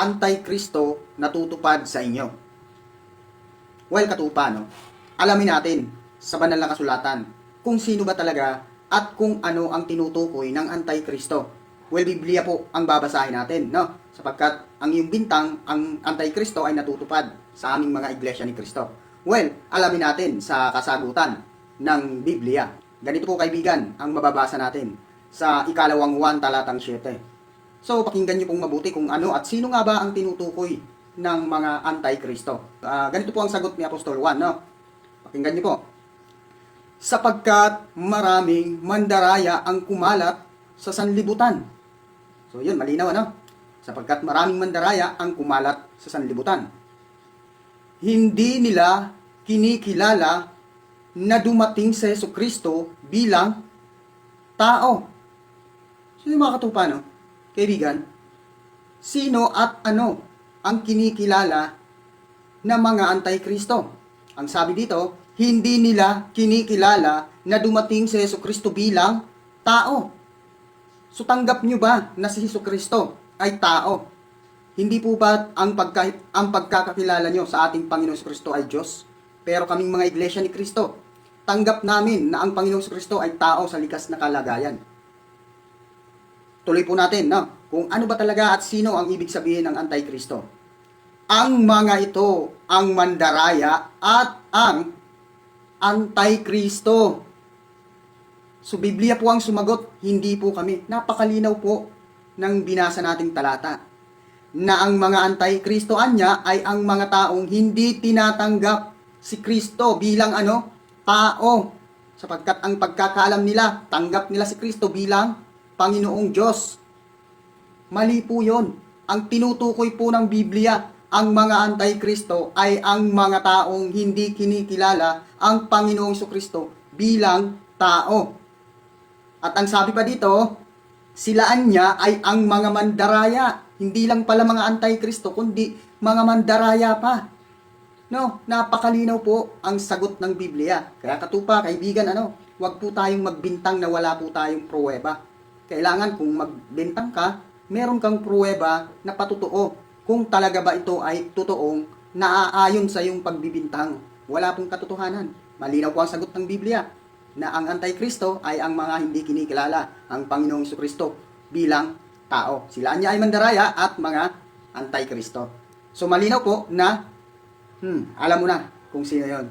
Antikristo natutupad sa inyo? Well, katupa, no? Alamin natin sa banal na kasulatan kung sino ba talaga at kung ano ang tinutukoy ng Antikristo. Well, Biblia po ang babasahin natin, no? Sapagkat ang iyong bintang, ang Antikristo ay natutupad sa aming mga iglesia ni Kristo. Well, alamin natin sa kasagutan ng Biblia. Ganito po kaibigan ang mababasa natin sa ikalawang 1 talatang 7. So, pakinggan niyo pong mabuti kung ano at sino nga ba ang tinutukoy ng mga Antikristo. Ganito po ang sagot ni Apostol Juan, no? Pakinggan niyo po. Sapagkat maraming mandaraya ang kumalat sa sanlibutan. So, yun, malinaw, ano? Sapagkat maraming mandaraya ang kumalat sa sanlibutan. Hindi nila kinikilala na dumating si Jesucristo bilang tao. So, yung mga katupa, no? Kaibigan, sino at ano ang kinikilala ng mga Antikristo? Ang sabi dito, hindi nila kinikilala na dumating si Jesucristo bilang tao. So tanggap nyo ba na si Jesucristo ay tao? Hindi po ba ang pagkakakilala nyo sa ating Panginoong Jesucristo ay Diyos? Pero kaming mga iglesia ni Kristo, tanggap namin na ang Panginoong Jesucristo ay tao sa likas na kalagayan. Tuloy po natin, no? Kung ano ba talaga at sino ang ibig sabihin ng Antikristo. Ang mga ito ang mandaraya at ang Antikristo. So, Biblia po ang sumagot, hindi po kami. Napakalinaw po ng binasa nating talata. Na ang mga Antikristo anya ay ang mga taong hindi tinatanggap si Kristo bilang ano? Tao. Sapagkat ang pagkakaalam nila, tanggap nila si Kristo bilang Panginoong Diyos. Mali po yun. Ang tinutukoy po ng Biblia, ang mga Antikristo ay ang mga taong hindi kinikilala ang Panginoong Jesucristo bilang tao. At ang sabi pa dito, silaan niya ay ang mga mandaraya. Hindi lang pala mga Antikristo, kundi mga mandaraya pa. No, napakalinaw po ang sagot ng Biblia. Kaya katupa, kaibigan, huwag po tayong magbintang na wala po tayong pruweba. Kailangan kung magbintang ka, meron kang pruweba na patotoo kung talaga ba ito ay totoong naaayon sa iyong pagbibintang. Wala pong katotohanan. Malinaw po ang sagot ng Biblia na ang Antikristo ay ang mga hindi kinikilala ang Panginoong Jesucristo bilang tao. Sila niya ay mandaraya at mga Antikristo. So malinaw po na alam mo na kung sino yon.